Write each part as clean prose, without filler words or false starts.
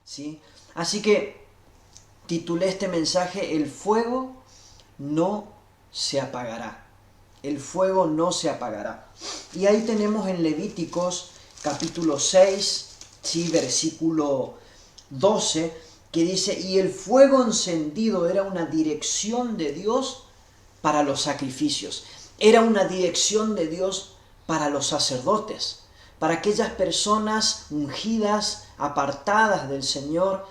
¿sí? Así que titulé este mensaje: el fuego no se apagará. El fuego no se apagará. Y ahí tenemos en Levíticos capítulo 6, ¿sí? Versículo 12, que dice: y el fuego encendido era una dirección de Dios para los sacrificios. Era una dirección de Dios para los sacerdotes, para aquellas personas ungidas, apartadas del Señor,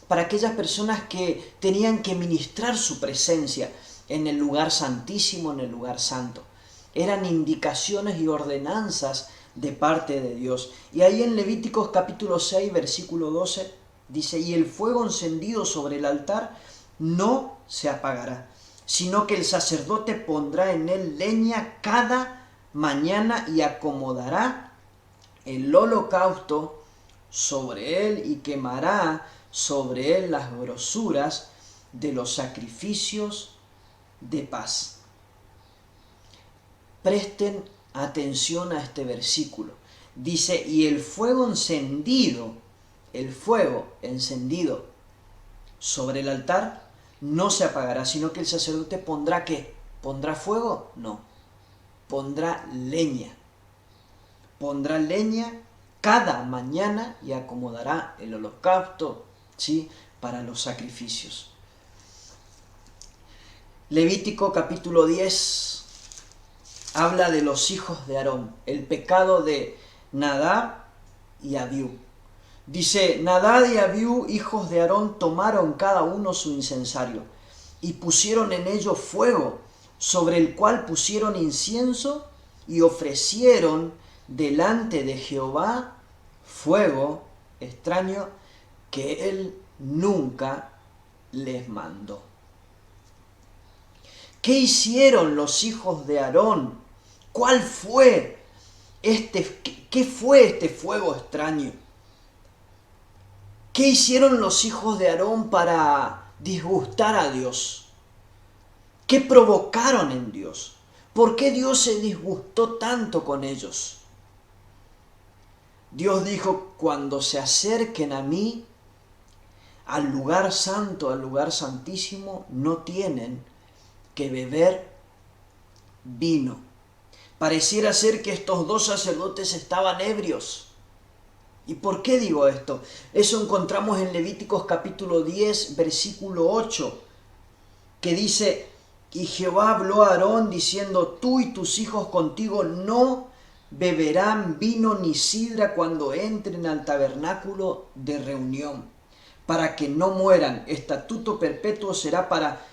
para aquellas personas que tenían que ministrar su presencia en el lugar santísimo, en el lugar santo. Eran indicaciones y ordenanzas de parte de Dios. Y ahí en Levíticos capítulo 6, versículo 12, dice: y el fuego encendido sobre el altar no se apagará, sino que el sacerdote pondrá en él leña cada mañana y acomodará el holocausto sobre él y quemará sobre él las grosuras de los sacrificios de paz. Presten atención a este versículo. Dice: y el fuego encendido sobre el altar no se apagará, sino que el sacerdote pondrá ¿qué? ¿Pondrá fuego? No. Pondrá leña. Pondrá leña cada mañana y acomodará el holocausto, ¿sí? Para los sacrificios. Levítico capítulo 10 habla de los hijos de Aarón, el pecado de Nadab y Abiú. Dice: Nadab y Abiú, hijos de Aarón, tomaron cada uno su incensario y pusieron en ello fuego, sobre el cual pusieron incienso y ofrecieron delante de Jehová fuego extraño que él nunca les mandó. ¿Qué hicieron los hijos de Aarón? ¿Qué fue este fuego extraño? ¿Qué hicieron los hijos de Aarón para disgustar a Dios? ¿Qué provocaron en Dios? ¿Por qué Dios se disgustó tanto con ellos? Dios dijo: cuando se acerquen a mí, al lugar santo, al lugar santísimo, no tienen que beber vino. Pareciera ser que estos dos sacerdotes estaban ebrios. ¿Y por qué digo esto? Eso encontramos en Levíticos capítulo 10, versículo 8, que dice: y Jehová habló a Aarón diciendo: tú y tus hijos contigo no beberán vino ni sidra cuando entren al tabernáculo de reunión, para que no mueran. Estatuto perpetuo será para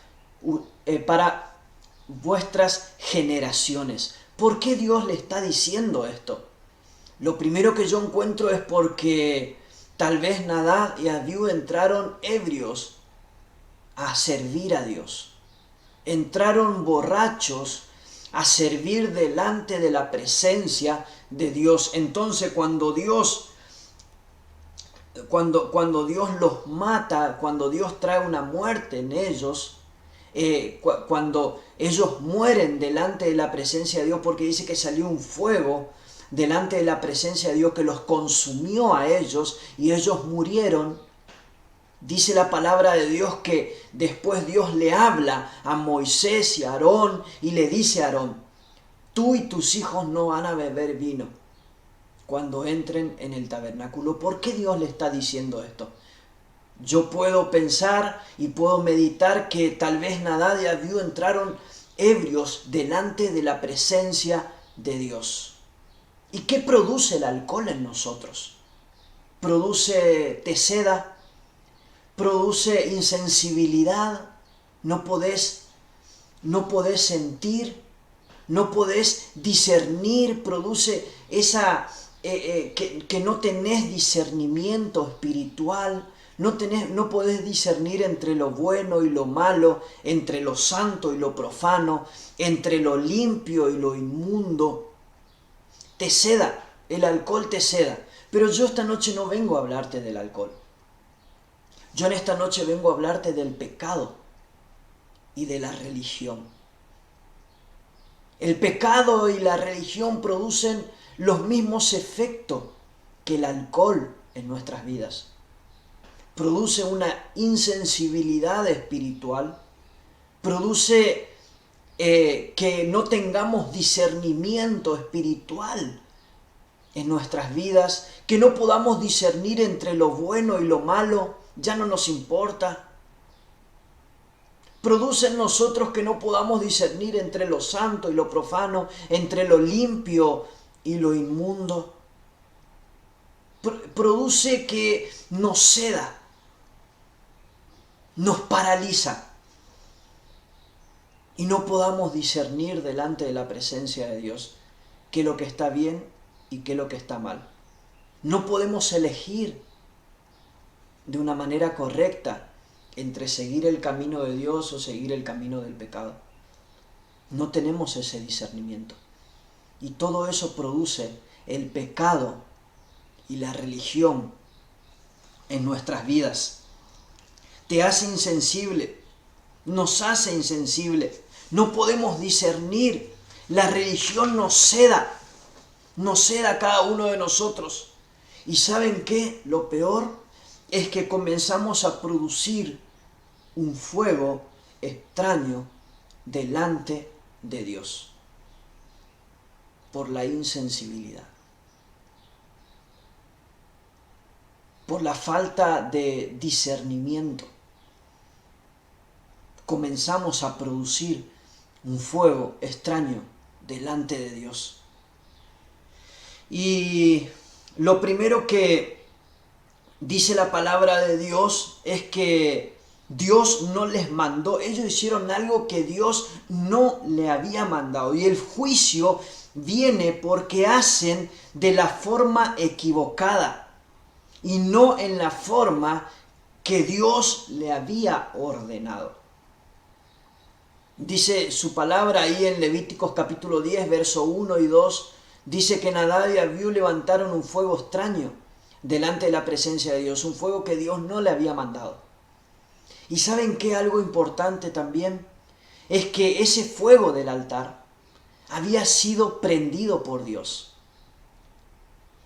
vuestras generaciones. ¿Por qué Dios le está diciendo esto? Lo primero que yo encuentro es porque tal vez Nadab y Abiú entraron ebrios a servir a Dios. Entraron borrachos a servir delante de la presencia de Dios. Entonces cuando Dios los mata, cuando Dios trae una muerte en ellos, cuando ellos mueren delante de la presencia de Dios, porque dice que salió un fuego delante de la presencia de Dios que los consumió a ellos y ellos murieron. Dice la palabra de Dios que después Dios le habla a Moisés y a Aarón y le dice a Aarón: tú y tus hijos no van a beber vino cuando entren en el tabernáculo. ¿Por qué Dios le está diciendo esto? Yo puedo pensar y puedo meditar que tal vez Nadab y Abiú entraron ebrios delante de la presencia de Dios. ¿Y qué produce el alcohol en nosotros? Produce teseda, produce insensibilidad, no podés sentir, no podés discernir, produce que no tenés discernimiento espiritual, no podés discernir entre lo bueno y lo malo, entre lo santo y lo profano, entre lo limpio y lo inmundo. Te ceda, el alcohol te ceda. Pero yo esta noche no vengo a hablarte del alcohol. Yo en esta noche vengo a hablarte del pecado y de la religión. El pecado y la religión producen los mismos efectos que el alcohol en nuestras vidas. produce una insensibilidad espiritual, produce que no tengamos discernimiento espiritual en nuestras vidas, que no podamos discernir entre lo bueno y lo malo, ya no nos importa. Produce en nosotros que no podamos discernir entre lo santo y lo profano, entre lo limpio y lo inmundo. Produce que nos ceda, nos paraliza y no podamos discernir delante de la presencia de Dios qué es lo que está bien y qué es lo que está mal. No podemos elegir de una manera correcta entre seguir el camino de Dios o seguir el camino del pecado. No tenemos ese discernimiento. Y todo eso produce el pecado y la religión en nuestras vidas. Te hace insensible, nos hace insensible. No podemos discernir. La religión nos ceda a cada uno de nosotros. ¿Y saben qué? Lo peor es que comenzamos a producir un fuego extraño delante de Dios por la insensibilidad, por la falta de discernimiento. Comenzamos a producir un fuego extraño delante de Dios. Y lo primero que dice la palabra de Dios es que Dios no les mandó, ellos hicieron algo que Dios no le había mandado. Y el juicio viene porque hacen de la forma equivocada y no en la forma que Dios le había ordenado. Dice su palabra ahí en Levíticos capítulo 10, verso 1 y 2, dice que Nadab y Abiú levantaron un fuego extraño delante de la presencia de Dios, un fuego que Dios no le había mandado. ¿Y saben qué? Algo importante también es que ese fuego del altar había sido prendido por Dios.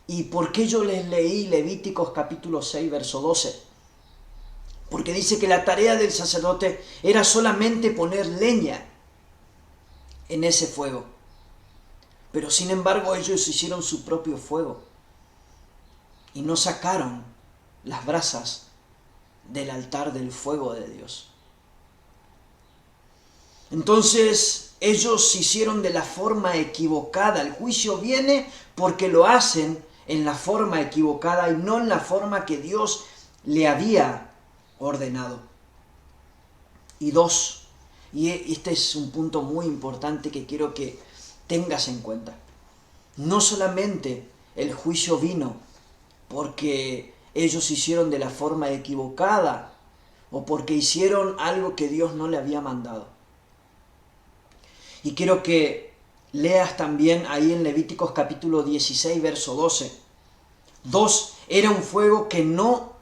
¿Y por qué yo les leí Levíticos capítulo 6, verso 12? Porque dice que la tarea del sacerdote era solamente poner leña en ese fuego. Pero sin embargo ellos hicieron su propio fuego y no sacaron las brasas del altar del fuego de Dios. Entonces ellos se hicieron de la forma equivocada. El juicio viene porque lo hacen en la forma equivocada y no en la forma que Dios le había ordenado. Y dos, y este es un punto muy importante que quiero que tengas en cuenta. No solamente el juicio vino porque ellos hicieron de la forma equivocada o porque hicieron algo que Dios no le había mandado. Y quiero que leas también ahí en Levíticos capítulo 16, verso 12. 2. Era un fuego que no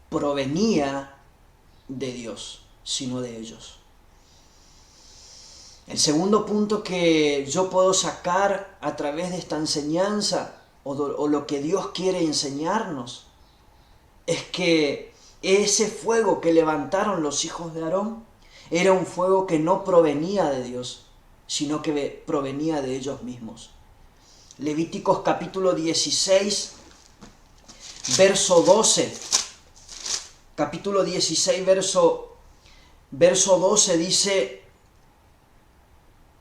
provenía de Dios, sino de ellos. El segundo punto que yo puedo sacar a través de esta enseñanza o lo que Dios quiere enseñarnos es que ese fuego que levantaron los hijos de Aarón era un fuego que no provenía de Dios, sino que provenía de ellos mismos. Levíticos capítulo 16, verso 12. Capítulo 16, verso 12 dice: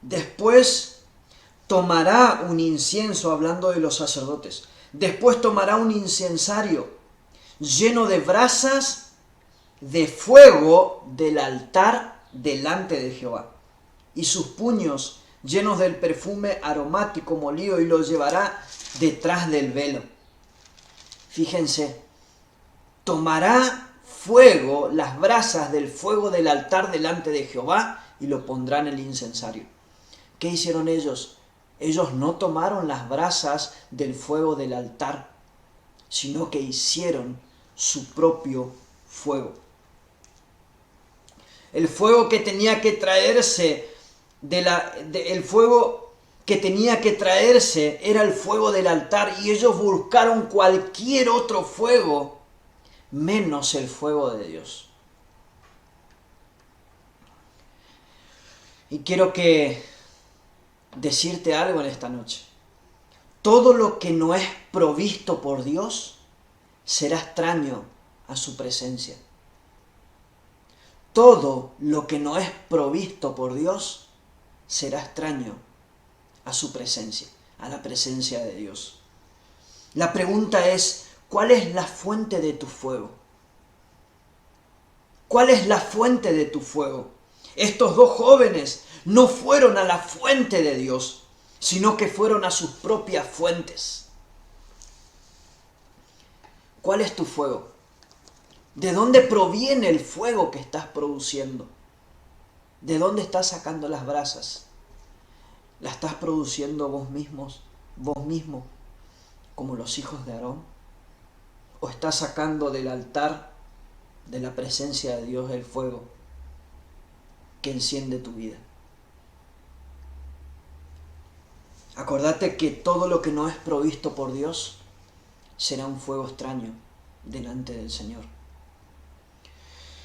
después tomará un incienso, hablando de los sacerdotes, después tomará un incensario lleno de brasas de fuego del altar delante de Jehová, y sus puños llenos del perfume aromático molido, y lo llevará detrás del velo. Fíjense, tomará fuego, las brasas del fuego del altar delante de Jehová, y lo pondrá en el incensario. ¿Qué hicieron ellos? Ellos no tomaron las brasas del fuego del altar, sino que hicieron su propio fuego. El fuego que tenía que traerse el fuego que tenía que traerse era el fuego del altar, y ellos buscaron cualquier otro fuego menos el fuego de Dios. Y quiero decirte algo en esta noche. Todo lo que no es provisto por Dios será extraño a su presencia. Todo lo que no es provisto por Dios será extraño a su presencia, a la presencia de Dios. La pregunta es, ¿cuál es la fuente de tu fuego? ¿Cuál es la fuente de tu fuego? Estos dos jóvenes no fueron a la fuente de Dios, sino que fueron a sus propias fuentes. ¿Cuál es tu fuego? ¿De dónde proviene el fuego que estás produciendo? ¿De dónde estás sacando las brasas? ¿La estás produciendo vos mismo, como los hijos de Aarón? ¿O estás sacando del altar de la presencia de Dios el fuego que enciende tu vida? Acordate que todo lo que no es provisto por Dios será un fuego extraño delante del Señor.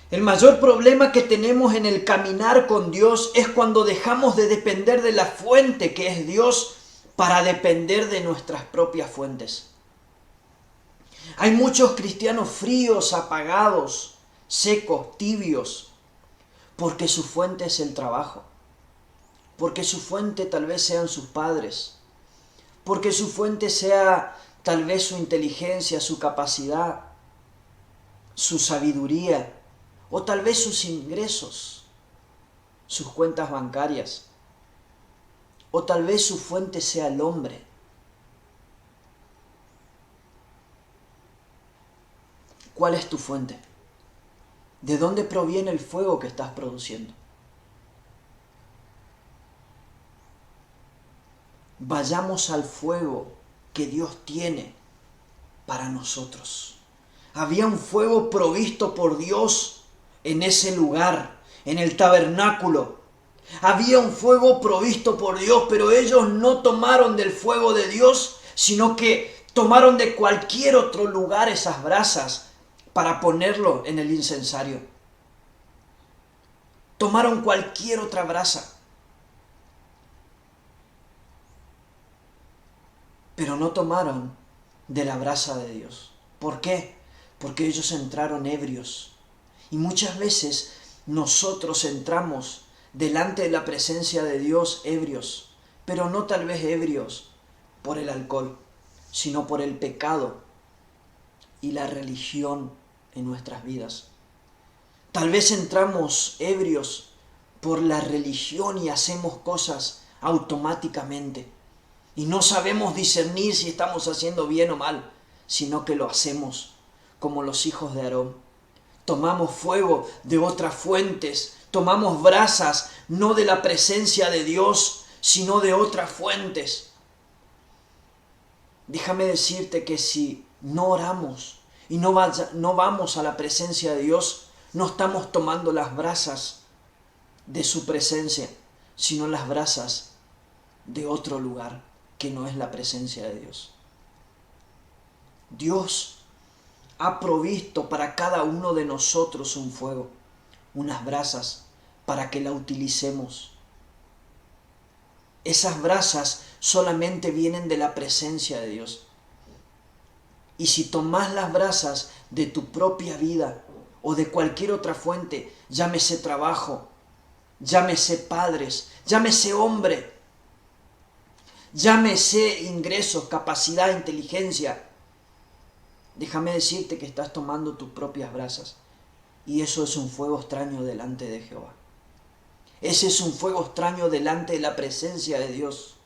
El mayor problema que tenemos en el caminar con Dios es cuando dejamos de depender de la fuente que es Dios para depender de nuestras propias fuentes. Hay muchos cristianos fríos, apagados, secos, tibios, porque su fuente es el trabajo, porque su fuente tal vez sean sus padres, porque su fuente sea tal vez su inteligencia, su capacidad, su sabiduría, o tal vez sus ingresos, sus cuentas bancarias, o tal vez su fuente sea el hombre. ¿Cuál es tu fuente? ¿De dónde proviene el fuego que estás produciendo? Vayamos al fuego que Dios tiene para nosotros. Había un fuego provisto por Dios en ese lugar, en el tabernáculo. Había un fuego provisto por Dios, pero ellos no tomaron del fuego de Dios, sino que tomaron de cualquier otro lugar esas brasas para ponerlo en el incensario. Tomaron cualquier otra brasa, pero no tomaron de la brasa de Dios. ¿Por qué? Porque ellos entraron ebrios. Y muchas veces nosotros entramos delante de la presencia de Dios ebrios, pero no tal vez ebrios por el alcohol, sino por el pecado y la religión en nuestras vidas. Tal vez entramos ebrios por la religión y hacemos cosas automáticamente y no sabemos discernir si estamos haciendo bien o mal, sino que lo hacemos como los hijos de Aarón. Tomamos fuego de otras fuentes, tomamos brasas no de la presencia de Dios, sino de otras fuentes. Déjame decirte que si no oramos y no vamos a la presencia de Dios, no estamos tomando las brasas de su presencia, sino las brasas de otro lugar que no es la presencia de Dios. Dios ha provisto para cada uno de nosotros un fuego, unas brasas, para que la utilicemos. Esas brasas solamente vienen de la presencia de Dios. Y si tomas las brasas de tu propia vida o de cualquier otra fuente, llámese trabajo, llámese padres, llámese hombre, llámese ingresos, capacidad, inteligencia, déjame decirte que estás tomando tus propias brasas y eso es un fuego extraño delante de Jehová. Ese es un fuego extraño delante de la presencia de Dios.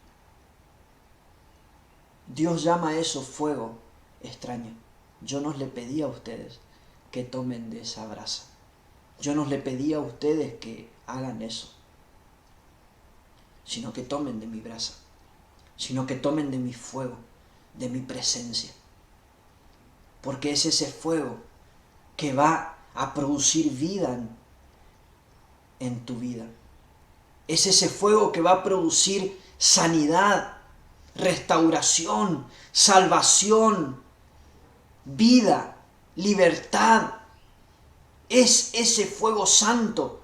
Dios llama a eso fuego extraño. Yo no le pedí a ustedes que tomen de esa brasa. Yo no le pedí a ustedes que hagan eso, sino que tomen de mi brasa, sino que tomen de mi fuego, de mi presencia. Porque es ese fuego que va a producir vida en tu vida. Es ese fuego que va a producir sanidad, restauración, salvación, vida, libertad. Es ese fuego santo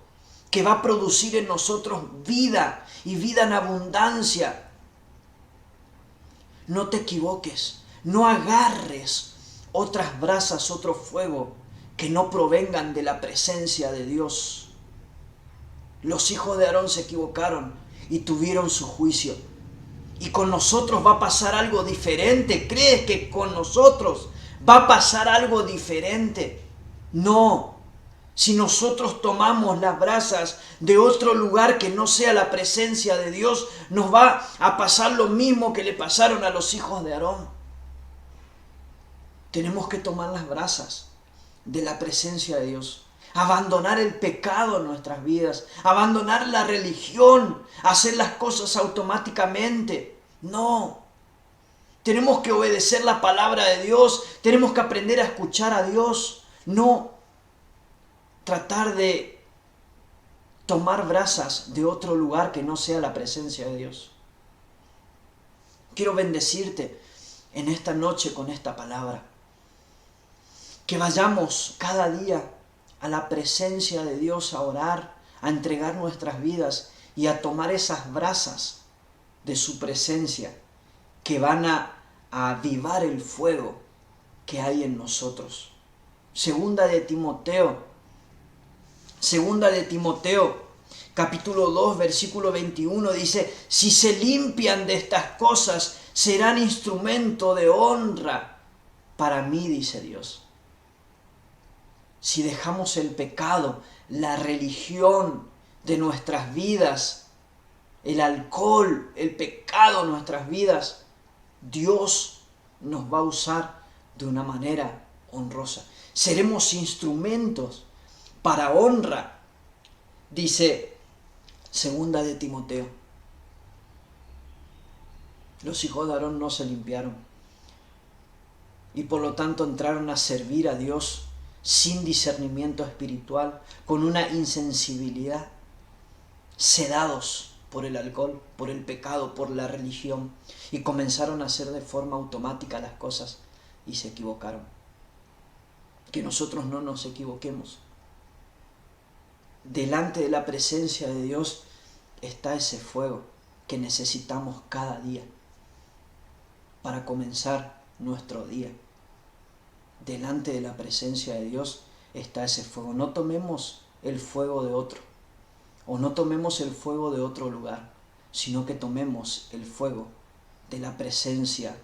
que va a producir en nosotros vida y vida en abundancia. No te equivoques, no agarres otras brasas, otro fuego que no provengan de la presencia de Dios. Los hijos de Aarón se equivocaron y tuvieron su juicio. Y con nosotros va a pasar algo diferente. ¿Crees que con nosotros va a pasar algo diferente? No. Si nosotros tomamos las brasas de otro lugar que no sea la presencia de Dios, nos va a pasar lo mismo que le pasaron a los hijos de Aarón. Tenemos que tomar las brasas de la presencia de Dios. Abandonar el pecado en nuestras vidas, abandonar la religión, hacer las cosas automáticamente. No, tenemos que obedecer la palabra de Dios, tenemos que aprender a escuchar a Dios, no tratar de tomar brasas de otro lugar que no sea la presencia de Dios. Quiero bendecirte en esta noche con esta palabra. Que vayamos cada día a la presencia de Dios a orar, a entregar nuestras vidas y a tomar esas brasas de su presencia que van a avivar el fuego que hay en nosotros. Segunda de Timoteo, capítulo 2, versículo 21 dice: si se limpian de estas cosas, serán instrumento de honra para mí, dice Dios. Si dejamos el pecado, la religión de nuestras vidas, el alcohol, el pecado en nuestras vidas, Dios nos va a usar de una manera honrosa. Seremos instrumentos para honra, dice segunda de Timoteo. Los hijos de Aarón no se limpiaron y por lo tanto entraron a servir a Dios sin discernimiento espiritual, con una insensibilidad, sedados por el alcohol, por el pecado, por la religión, y comenzaron a hacer de forma automática las cosas y se equivocaron. Que nosotros no nos equivoquemos. Delante de la presencia de Dios está ese fuego que necesitamos cada día para comenzar nuestro día. Delante de la presencia de Dios está ese fuego. No tomemos el fuego de otro, o no tomemos el fuego de otro lugar, sino que tomemos el fuego de la presencia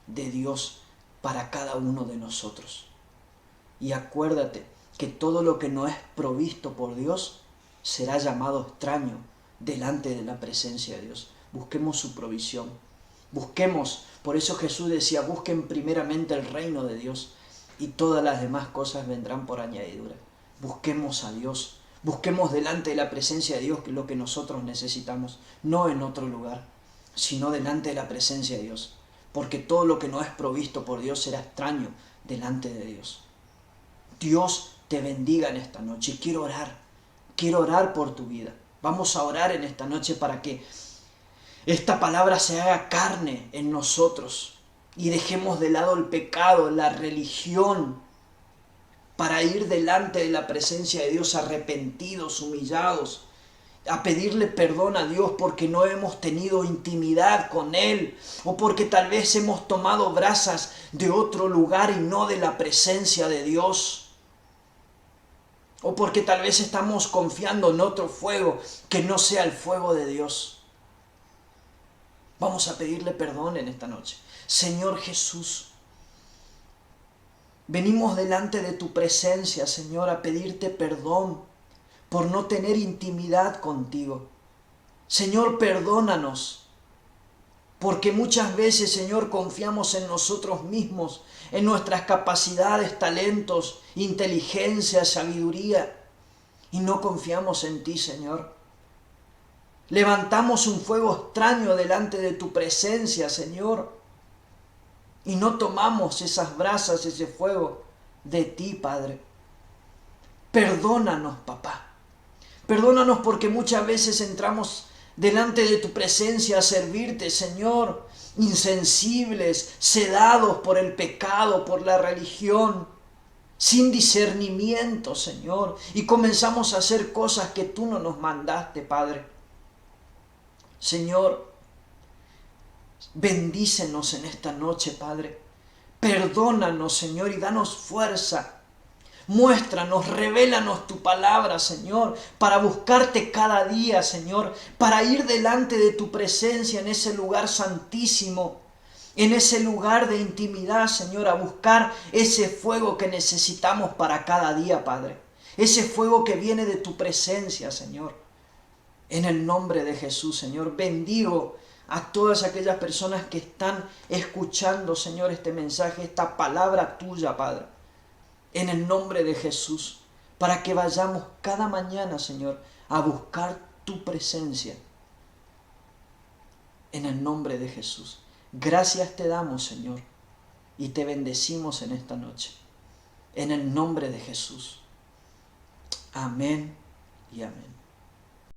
de Dios para cada uno de nosotros. Y acuérdate que todo lo que no es provisto por Dios será llamado extraño delante de la presencia de Dios. Busquemos su provisión. Busquemos, por eso Jesús decía: busquen primeramente el reino de Dios y todas las demás cosas vendrán por añadidura. Busquemos a Dios, busquemos delante de la presencia de Dios lo que nosotros necesitamos, no en otro lugar, sino delante de la presencia de Dios, porque todo lo que no es provisto por Dios será extraño delante de Dios. Dios te bendiga en esta noche y quiero orar por tu vida. Vamos a orar en esta noche para que esta palabra se haga carne en nosotros y dejemos de lado el pecado, la religión, para ir delante de la presencia de Dios arrepentidos, humillados, a pedirle perdón a Dios porque no hemos tenido intimidad con Él, o porque tal vez hemos tomado brasas de otro lugar y no de la presencia de Dios, o porque tal vez estamos confiando en otro fuego que no sea el fuego de Dios. Vamos a pedirle perdón en esta noche. Señor Jesús, venimos delante de tu presencia, Señor, a pedirte perdón por no tener intimidad contigo. Señor, perdónanos, porque muchas veces, Señor, confiamos en nosotros mismos, en nuestras capacidades, talentos, inteligencia, sabiduría, y no confiamos en ti, Señor. Levantamos un fuego extraño delante de tu presencia, Señor, y no tomamos esas brasas, ese fuego de ti, Padre. Perdónanos, papá. Perdónanos porque muchas veces entramos delante de tu presencia a servirte, Señor, insensibles, sedados por el pecado, por la religión, sin discernimiento, Señor, y comenzamos a hacer cosas que tú no nos mandaste, Padre. Señor, bendícenos en esta noche, Padre. Perdónanos, Señor, y danos fuerza. Muéstranos, revélanos tu palabra, Señor, para buscarte cada día, Señor, para ir delante de tu presencia en ese lugar santísimo, en ese lugar de intimidad, Señor, a buscar ese fuego que necesitamos para cada día, Padre. Ese fuego que viene de tu presencia, Señor. En el nombre de Jesús, Señor, bendigo a todas aquellas personas que están escuchando, Señor, este mensaje, esta palabra tuya, Padre. En el nombre de Jesús, para que vayamos cada mañana, Señor, a buscar tu presencia. En el nombre de Jesús. Gracias te damos, Señor, y te bendecimos en esta noche. En el nombre de Jesús. Amén y amén.